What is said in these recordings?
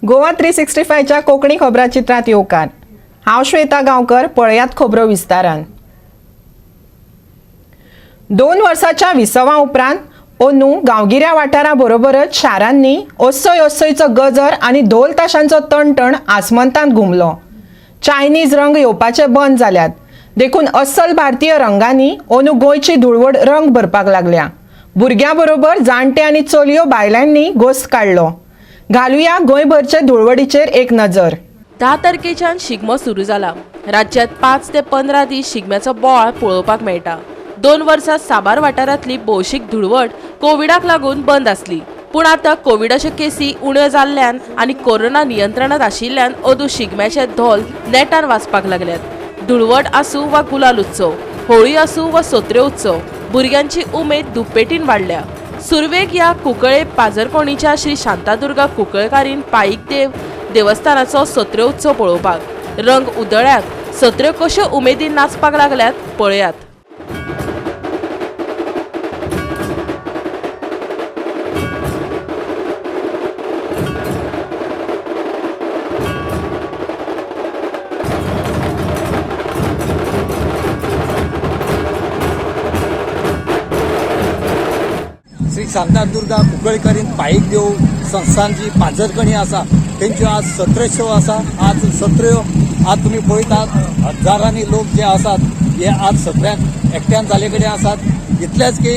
गोवा 365च्या कोकणी खबराचित्रात येवकार। हांव श्वेता गांवकर। पळयात खबरो विस्तारान। 2 वर्साच्या विसवा उपरांत अंदू गांवगिऱ्या वाठारा बरोबरच शारांनी ओसय ओसयचो गजर आनी ढोल ताशांचो तणतण आसमंतांत घुमलो। चायनीज रंग येवपाचे बंद जाल्यात, देखून अस्सल भारतीय रंगांनी अंदू गोंयची धुळवट रंग भरपाक लागल्या। भुरग्यां बरोबर जाणटे आनी चलयो बायलांनी घोस्त काडलो। घालुया गोंयभरचे धुळवटीचेर एक नजर। 10 तारखेच्यान शिगमो सुरू जाला। राज्यात 5 ते 15 दीस शिगम्याचो बोवाळ पळोवपाक मेळटा। 2 वर्सां साबार वाठारांतली भौशीक धुळवट कोविडाक लागून बंद आसली, पूण आतां कोविडाच्यो केसी उण्यो जाल्ल्यान आनी कोरोना नियंत्रणांत आशिल्ल्यान अंदू शिगम्याचे धोल नेटान वाजपाक लागल्यात। धुळवट आसूं वा गुलाल उत्सव, होळी आसूं वा सत्र्यो उत्सव, भुरग्यांची उमेद दुप्पेटीन वाडल्या। सुरवेक ह्या कुंकळे पाजरकोणीच्या श्री शांतादुर्गा कुंकळकारीण पाईक देव देवस्थानाचो सत्र्यो उत्सव पळोवपाक रंग उदळ्यात। सत्र्यो कश्यो उमेदीन नाचपाक लागल्यात पळयात। श्री शांतादुर्गा कुंकळकारीण पाईक देव संस्थान जी पाजरकणी आसा तेंच्यो आज 1700 आसा। आज 17 आज तुम्ही पळयतात हजारांनी लोक जे आसात हे आज सगळ्यांक एकट्यान जाले कडेन आसात। इतलेंच की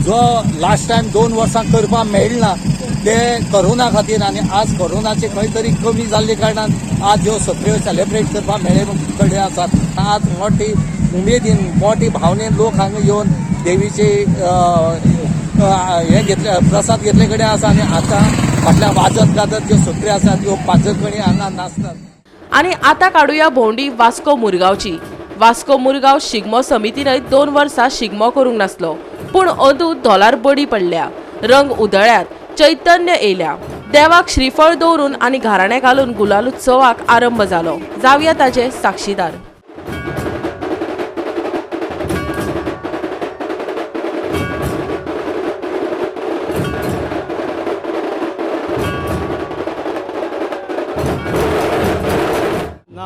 जो लास्ट टायम 2 वर्सां करपाक मेळना ते कोरोना खातीर आनी आज कोरोनाचे खंय तरी कमी जाल्ले कारणान आज ह्यो सत्र्यो सेलिब्रेट करपाक मेळे कडेन आसात। आज मोठी उमेदीन मोठी भावनेन लोक हांगा येवन देवीचे हे घेतले प्रसाद घेतले कडेन आसा आनी आतां फाटल्या वाजत गाजत ज्यो सत्र्यो आसात ह्यो पाजरकणी हांगा नाचतात। आनी आतां काडुया भोंवडी वास्को मुरगांवची। वास्को मुरगांव शिगमो समितीनय 2 वर्सां शिगमो करूंक नासलो, पूण अंदू धोलार बडी पडल्या, रंग उदळ्यात, चैतन्य येयल्या। देवाक श्रीफळ दवरून आनी घराणे घालून गुलाल उत्सवाक आरंभ जालो। जावया ताचे साक्षीदार।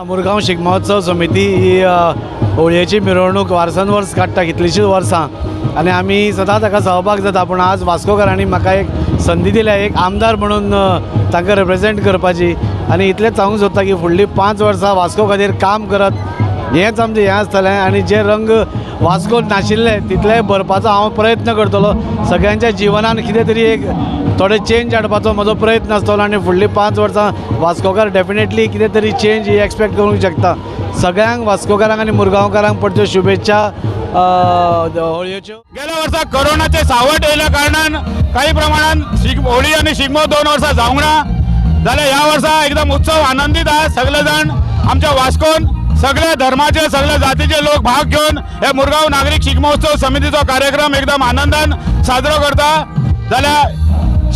मुरगांव शिगमोत्सव समिती ही होळयेची मिरवणूक वर्सान काडटा कितलींशींच वर्सां आनी आमी सदां ताका सहभाग जाता। पूण आज वास्कोकारांनी म्हाका एक संदी दिल्या एक आमदार म्हणून तांकां रिप्रेझेंट करपाची आनी इतलेंच सांगूंक सोदता की फुडलीं 5 वर्सां वास्को खातीर काम करत हेंच आमचें हें आसतलें आनी जे रंग वास्कोत नाशिल्ले तितले भरपाचो हांव प्रयत्न करतलो। सगळ्यांच्या जिवनान कितें तरी एक थोडे चेंज हाडपाचो म्हजो प्रयत्न आसतलो आनी फुडलीं 5 वर्सां वास्कोकार डेफिनेटली कितें तरी चेंज ही एक्सपेक्ट करूंक शकता। सगळ्यांक वास्कोकारांक आनी मुरगांवकारांक पडच्यो शुभेच्छा होळयेच्यो। गेल्या वर्सा कोरोनाचे सावट येयल्या कारणान काही प्रमाणात होळी आणि शिगमो 2 वर्सां जावंक ना जाल्यार ह्या वर्सा एकदम उत्सव आनंदीत आहे। सगळे जाण आमच्या वास्कोन सगळ्या धर्माचे सगळ्या जातीचे लोक भाग घेऊन हे मुरगांव नागरिक शिगमोत्सव समितीचो कार्यक्रम एकदम आनंदान साजरो करता। जाल्यार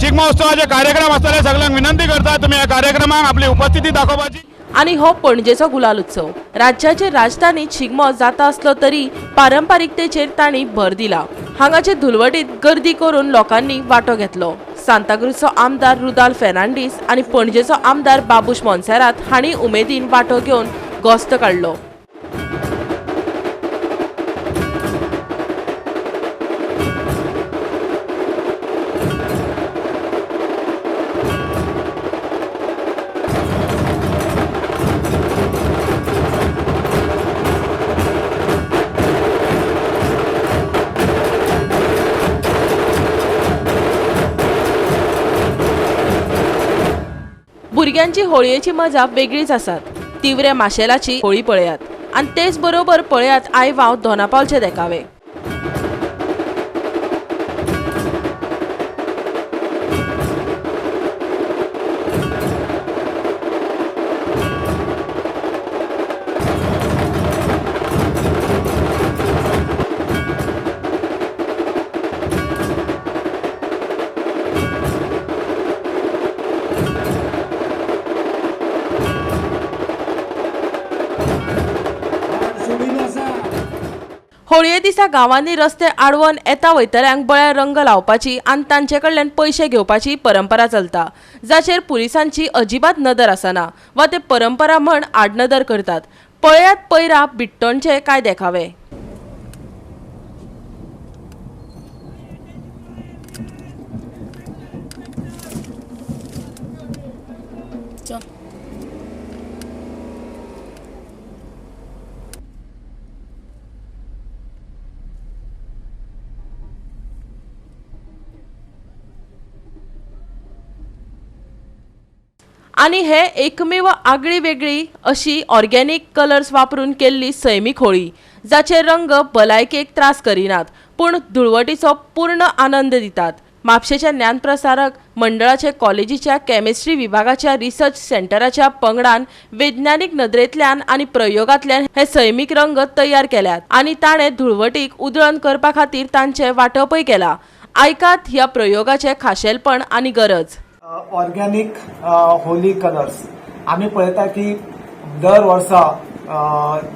शिगमोत्सवाचे कार्यक्रम आसतले सगळ्यांक विनंती करता तुम्ही ह्या कार्यक्रमाक आपली उपस्थिती दाखोवपाची। आनी हो पणजेचो गुलाल उत्सव। राज्याचे राजधानीत शिगमो जाता असलो तरी पारंपारिकतेचेर तांणी भर दिला। हांगाचे धुलवटीत गर्दी करून लोकांनी वांटो घेतलो। सांताक्रूजचो आमदार रुदाल फेर्नांडीस आनी पणजेचो आमदार बाबूश मोन्सेरात हांणी उमेदीन वांटो घेवन घोस्त काडलो। भुरग्यांची होळयेची मजा वेगळीच आसात। तिवरे माशेलाची होळी पळयात आनी तेच बरोबर पळयात आयवाव दोनापावलचे देखावे। होळये दिसा गावांनी रस्ते आडवून येता वयतल्यांक बळे रंग लावपाची आनी तांचे कडल्यान पयशे घेवपाची परंपरा चलता, जाचेर पुलिसांची अजिबात नदर आसना वा ते परंपरा म्हण आडनदर करतात. पळयात पयरा बिट्टोणचे कांय देखावे. आणि हे एकमेव आगळी वेगळी अशी ऑर्गॅनिक कलर्स वापरून केल्ली सैमीक होळी, जाचे रंग भलायकेक त्रास करिनात पूण धुळवटीचो पूर्ण आनंद दितात. म्हापशेच्या ज्ञानप्रसारक मंडळाचे कॉलेजीच्या केमिस्ट्री विभागाच्या रिसर्च सेंटराच्या पंगडान वैज्ञानिक नदरेंतल्यान आनी प्रयोगांतल्यान हे सैमीक रंग तयार केल्यात आनी ताणें धुळवटीक उधळण करपा खातीर तांचे वांटपय केला. आयकात ह्या प्रयोगाचे खाशेलपण आनी गरज. ऑर्गॅनिक होली कलर्स आम्ही पळयता की दर वर्सा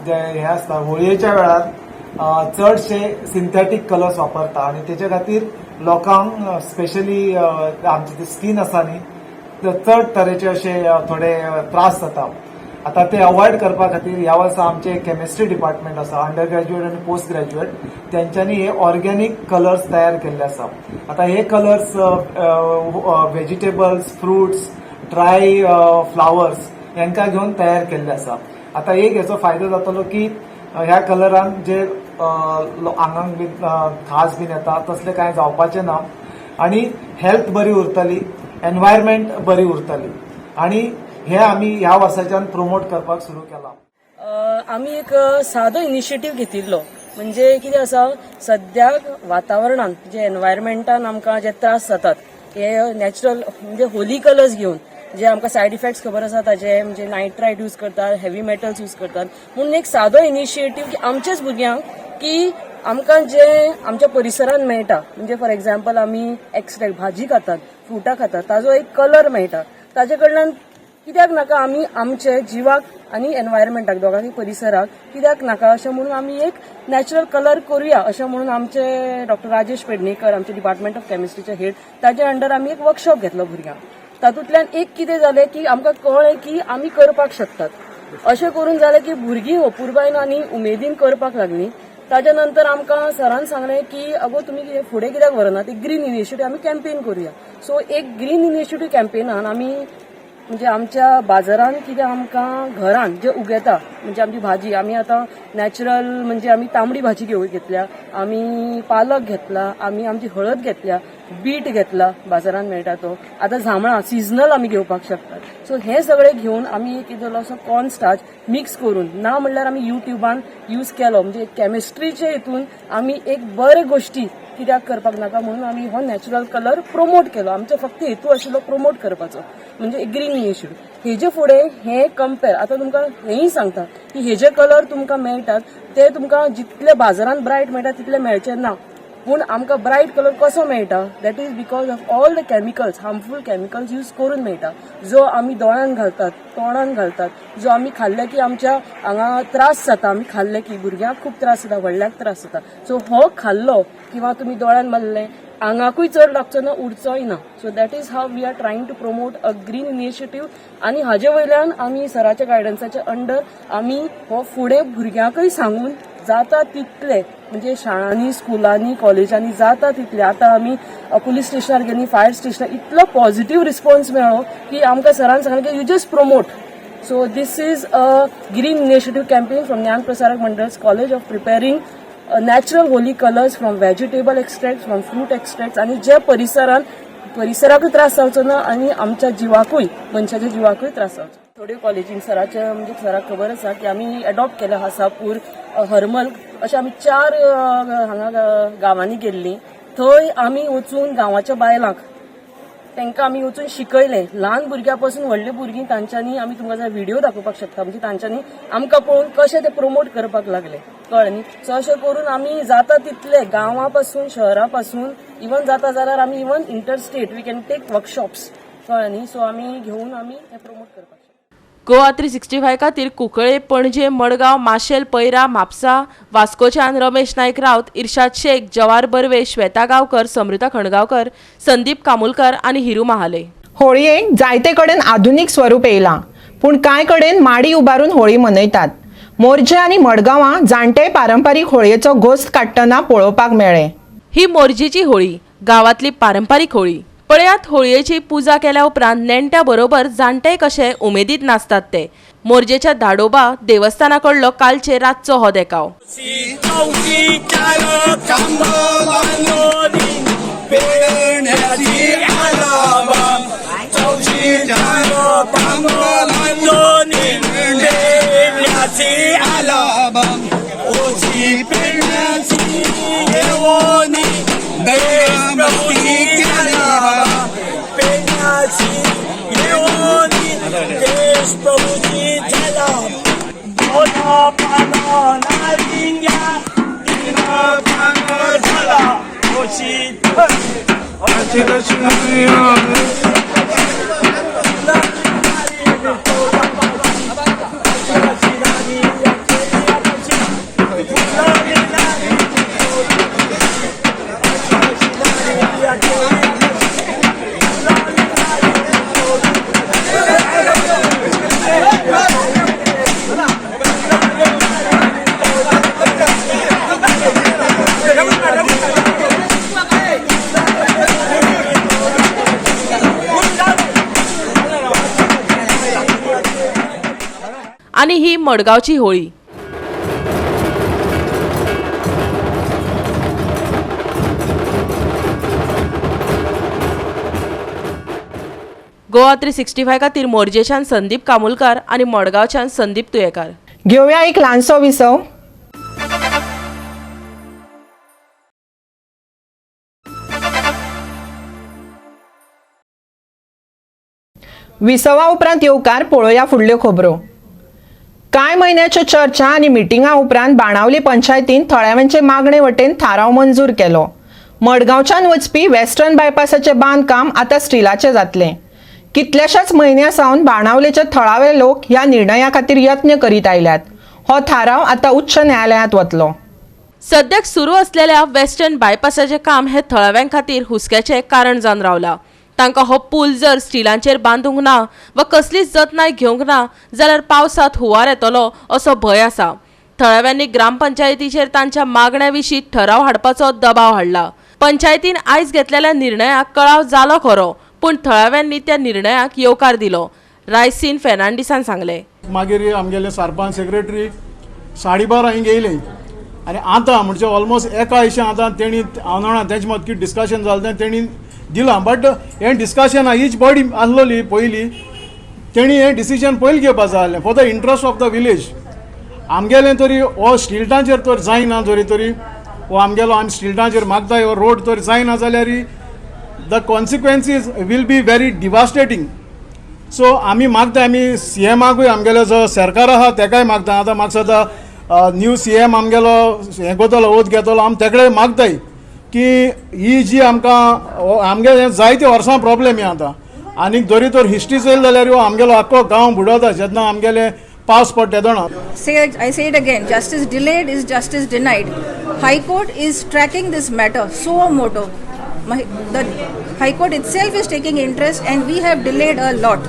जे हे आसता होळयेच्या वेळार चडशे सिंथेटीक कलर्स वापरता आणि तेच्या खातीर लोकांक स्पेशली आमची ती स्कीन आसा न्ही चड तरेचे अशे थोडे त्रास जाता. आता ते अवॉइड करपा खातीर ह्या वर्सा आमचे केमिस्ट्री डिपार्टमेंट आसा अंडर ग्रॅज्युएट आणि पोस्ट ग्रॅज्युएट त्यांच्यानी हे ऑर्गॅनिक कलर्स तयार केल्ले आसा. आता हे colours vegetables, fruits, dry flowers यांका घेऊन तयार केल्ले आसा. आता एक हेचो फायदो जातलो की ह्या कलरान जे आंगांक बीन खाज बीन येता तसले कांय जावपाचें ना आणि हेल्थ बरी उरतली, एनवायरमेंट बरी उरतली आणि हे आम्ही ह्या वर्साच्यान प्रमोट करपाक सुरू केला. आम्ही एक सादो इनिशिएटीव घेतिल्लो म्हणजे कितें आसा सद्याक वातावरणान जे एनवायरमेंटान आमकां जे त्रास जातात हे नॅचरल म्हणजे होली कलर्स घेवन जे आमकां सायड इफेक्ट्स खबर आसा ताचे म्हणजे नायट्रायट यूज करतात, हेवी मेटल्स यूज करतात म्हणून एक सादो इनिशिएटीव की आमच्याच भुरग्यांक की आमकां जे आमच्या परिसरान मेळटा म्हणजे फॉर एक्झाम्पल आमी एक्स्ट्रॅक्ट भाजी खातात, फ्रुटां खातात ताजो एक कलर मेळटा ताजे कडल्यान कित्याक नाका आमी आमचे जिवाक आनी एनवायरमेंटाक दोगांनी परिसराक कित्याक नाका अशें म्हणून आमी एक नॅचरल कलर करूया अशें म्हणून आमचे डॉक्टर राजेश पेडणेकर आमचे डिपार्टमेंट ऑफ केमिस्ट्रीचे हेड ताचे अंडर आमी एक वर्कशॉप घेतलो भुरग्यांक. तातूंतल्यान एक कितें जालें की आमकां कळ्ळें की आमी करपाक शकतात. अशें करून जालें की भुरगीं अपुरबायेन आनी उमेदीन करपाक लागलीं. ताच्या नंतर आमकां सरान सांगलें की अगो तुमी फुडें कित्याक व्हरना ती ग्रीन इनिशिएटीव आमी कॅम्पेन करूया. सो एक ग्रीन इनिशिएटीव कॅम्पेनान आमी म्हणजे आमच्या बाजारान कितें आमकां घरान जे उगेता म्हणजे आमची भाजी आमी आतां नॅचरल म्हणजे आमी तांबडी भाजी घेतल्या, आमी पालक घेतला, आमी आमची हळद घेतल्या, बीट घेतला बाजारान मेळटा तो, आतां जांबळां सिजनल आमी घेवपाक शकतात. सो हे सगळे घेवन आमी कितें असो कॉर्न स्टार्च मिक्स करून ना म्हणल्यार आमी युट्यूबान यूज केलो म्हणजे केमिस्ट्रीचे हितून आमी एक बरे गोश्टी कित्याक करपाक नाका म्हणून आमी हो नॅचरल कलर प्रमोट केलो. आमचो फक्त हेतू आशिल्लो प्रमोट करपाचो म्हणजे ग्रीन इनिशिएटीव. हेजे फुडें हे कंपेर आतां तुमकां हेंय सांगता की हेजे कलर तुमकां मेळटात ते तुमकां जितले बाजारान ब्रायट मेळटा तितले मेळचे ना पूण आमकां ब्रायट कलर कसो मेळटा that is because of all the chemicals harmful chemicals use करून मेळटा जो आमी दोळ्यान घालतात, तोंडान घालतात, जो आमी खाल्ले की आमच्या हांगा त्रास जाता, आमी खाल्ले की भुरग्यांक खूब त्रास जाता, व्हडल्यांक त्रास जाता. सो हो खाल्लो किंवा तुमी दोळ्यान मारले आंगाकूय चड लागचो ना, उडचोय ना. So that is how we are trying to promote a green initiative आनी हाजे वयल्यान आमी सराच्या गायडन्साच्या अंडर आमी हो फुडें भुरग्यांकय सांगून जाता तितले म्हणजे शाळांनी, स्कुलांनी, कॉलेजांनी जाता तितले आतां आमी पुलीस स्टेशनार गेली, फायर स्टेशनार इतलो पॉझिटिव्ह रिस्पॉन्स मेळ्ळो की आमकां सरान सांगलें की you just promote. So this is a green initiative campaign from Gyan Prasarak Mandal's college of preparing natural Holi colours from vegetable extract, from fruit extract आणि जे परिसराकूय त्रास जावचो ना आणि आमच्या जिवाकूय मनशाच्या जिवाकूय त्रास जावचो. थोड्यो कॉलेजीन सराचे म्हणजे सराक खबर आसा की आमी एडॉप्ट केला हासापूर, हरमल अशे आमी 4 हांगा गांवांनी गेल्लीं. थंय आमी वचून गांवाच्या बायलांक तांकां आमी वचून शिकयलें. ल्हान भुरग्यां पासून व्हडले भुरगीं तांच्यांनी आमी तुमकां जर व्हिडिओ दाखोवपाक शकता म्हणजे तांच्यांनी आमकां पळोवन कशें ते प्रमोट करपाक लागले कळ्ळें न्ही. सो अशें करून आमी जाता तितले गांवां पासून शहरा पासून इवन जाता जाल्यार आमी even interstate we can take workshops कळ्ळें न्ही. सो आमी घेवन आमी हें प्रमोट करपाक शकता. गोवा 365 खातीर कुंकळे, पणजे, मडगांव, माशेल, पैरा, म्हापसा, वास्कोच्यान रमेश नायक रावत, इर्शाद शेख, जवाहर बर्वे, श्वेता गांवकर, समृता खणगांवकर, संदीप कामुलकर आनी हिरू महाले. होळयेक जायते कडेन आधुनीक स्वरूप येयलां, पूण कांय कडेन माडी उबारून होळी मनयतात. मोर्जे आनी मडगांवां जाणटे पारंपारीक होळयेचो घोस्त काडटना पळोवपाक मेळ्ळे. ही मोरजेची होळी, गांवांतली पारंपारीक होळी. पळयात होळयेची पुजा केल्या उपरांत नेण्ट्या बरोबर जाणटे कशे उमेदीत नाचतात ते. मोरजेच्या धाडोबा देवस्थाना कडलो कालचे रातचो हो देखाव. आणि ही मडगावची होळी. गोवा 365 खातीर मोरजेच्यान संदीप कामुलकार आणि मडगावच्यान संदीप तुयेकार. घेवया एक ल्हानसो विसव. विसवा उपरांत येवकार पळोवया फुडल्यो खबरो. कांय म्हयन्याच्यो चर्चा आनी मिटिंगा उपरांत बाणावली पंचायतीन थळाव्यांचे मागणे वटेन थाराव मंजूर केलो. मडगांवच्यान वचपी वेस्टर्न बायपासाचें बांदकाम आतां स्टिलाचें जातलें. कितल्याशाच म्हयन्या सावन बाणावलेचे थळावे लोक ह्या निर्णया खातीर यत्न करीत आयल्यात. हो थाराव आतां उच्च न्यायालयांत वतलो. सद्याक सुरू असलेल्या वेस्टर्न बायपासाचे काम हे थळाव्यां खातीर हुस्क्याचे कारण जावन रावला. तांकां हो पूल जर स्टिलांचेर बांदूंक ना वा कसलीच जतनाय घेवंक ना जाल्यार पावसांत हुंवार येतलो असो भंय आसा. थळाव्यांनी ग्रामपंचायतीचेर तांच्या मागण्या विशीं ठराव हाडपाचो दबाव हाडला. पंचायतीन आयज घेतलेल्या निर्णयाक कळाव जालो खरो, पूण थळाव्यांनी त्या निर्णयाक येवकार दिलो. रायसीन फेर्नांडीसान सांगले. मागीर आमगेले सरपंच सेक्रेटरी 12:30 हिंग येयले आनी आतां म्हणजे ऑलमोस्ट एका अशें आतां तेणी हांव जाणा तेंचे मत कितें डिस्कशन जालें तें तेणी दिलां. बट हें डिस्कशन हीच बॉडी आसलोली पयलीं, तेणी हें डिसिजन पयलीं घेवपा जाय आसलें for the interest of the village. आमगेलें तरी हो स्टिल्टांचेर तर जायना तरी हो आमगेलो आमी स्टिल्टांचेर मागताय हो रोड तर जायना जाल्यार the consequences will be very devastating. So आमी मागता, आमी CMाकूय आमगेलो जो सरकार आहा तेकाय मागता. आतां म्हाका सद्दां न्यू CM आमगेलो हें कोतलो ओत घेतलो, आमी तेकडेय मागताय की ही जी आमकां आमगे जायते वर्सां प्रॉब्लेम हें आतां. आनीक जरी तर हिस्ट्री चोयल जाल्यार हो आमगेलो आख्खो गांव बुडवता जेन्ना आमगेले पावस पडटा तेदोना. I say it again, justice delayed is justice denied. High Court is tracking this matter suo moto. The High Court itself is taking interest and we have delayed a lot.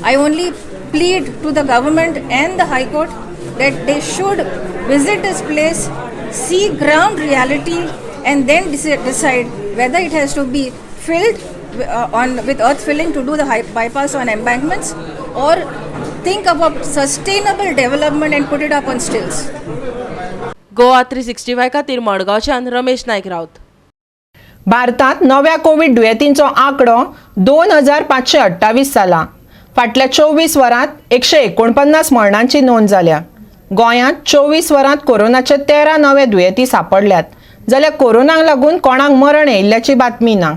I only plead to the government and the High Court that they should visit this place, see ground reality and then decide whether it has to be filled with earth filling to do the bypass on embankments or think about sustainable development and put it up on stilts. Goa 365 खातीर मडगांवच्यान रमेश नायक रावत. भारतात नव्या Covid दुयेंतींचो आंकडो 2528 जाला. फाटल्या 24 वरांत 149 मरणांची नोंद जाल्या. गोंयांत 24 वरांत कोरोनाचे 13 नवे दुयेंती सापडल्यात, जाल्यार कोरोनाक लागून कोणाक मरण येयल्ल्याची बातमी ना.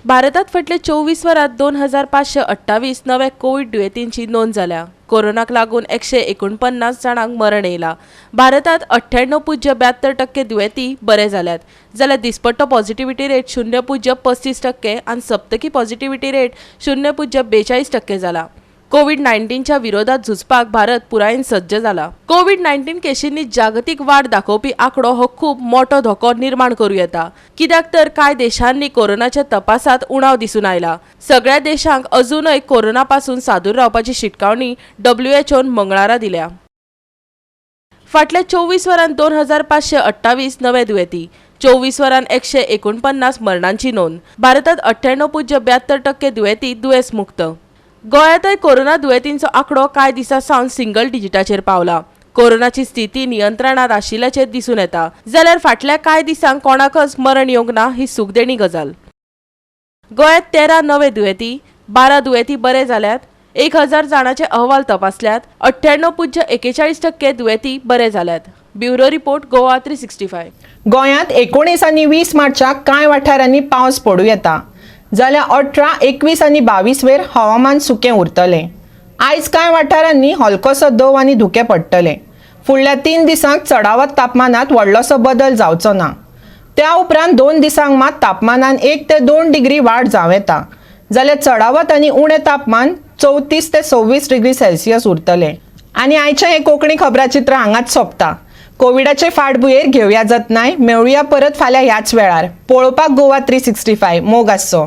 भारतात फाटले 24 वरांत 2528 नवे कोविड दुयेंतींची नोंद जाल्या. कोरोनाक लागून 149 जाणांक मरण येयलां. भारतात 98.72% दुयेंती बरे जाल्यात, जाल्यार दिसपट्टो पॉझिटिव्हिटी रेट 0.35% आनी सप्तकी पॉझिटिव्हिटी रेट 0.42% जाला. कोविड-19च्या विरोधात झुजपाक भारत पुरायेन सज्ज जाला. कोविड-19 केशींनी जागतीक वाढ दाखोवपी आंकडो हो खूप मोठो धोको निर्माण करूं येता. कित्याक तर कांय देशांनी कोरोनाच्या तपासात उणाव दिसून आयला. सगळ्या देशांक अजूनय कोरोना पासून सादूर रावपाची शिटकावणी WHOन मंगळारा दिल्या. फाटल्या 24 वरांत 2528 नवे दुयेंती, 24 वरांत 149 मरणांची नोंद. भारतात 98.72% दुयेंती दुयेंस मुक्त. गोंयांतय कोरोना दुयेंतींचो आंकडो कांय दिसा सावन सिंगल डिजिटाचेर पावला. कोरोनाची स्थिती नियंत्रणात आशिल्ल्याचें दिसून येता. जाल्यार फाटल्या कांय दिसांक कोणाकच मरण येवंक ना ही सुखदेणी गजाल. गोंयांत 13 नवे दुयेंती, 12 दुयेंती बरे जाल्यात. 1000 जाणांचे अहवाल तपासल्यात. 98.41% दुयेंती बरे जाल्यात. Bureau report Goa 365. गोंयांत 19 आनी 20 मार्चाक कांय वाठारांनी पावस पडूं येता. जाल्यार 18, 21 आनी 22 वेर हवामान सुकें उरतलें. आयज कांय वाठारांनी हलकोसो दव आनी धुकें पडटले. फुडल्या 3 दिसांक चडावत तापमानात व्हडलोसो बदल जावचो ना. त्या उपरांत 2 दिसांक मात तापमानात 1 ते 2 डिग्री वाड जावं येता. जाल्यार चडावत आनी उणें तापमान 34 ते 26 डिग्री सेल्सियस उरतलें. आनी आयचें हे कोंकणी खबराचित्र हांगाच सोंपता. कोविडाचे फाटभुंयेर घेवया जतनाय. मेळुया परत फाल्यां ह्याच वेळार. पळोवपाक गोवा 365 मोग आसचो.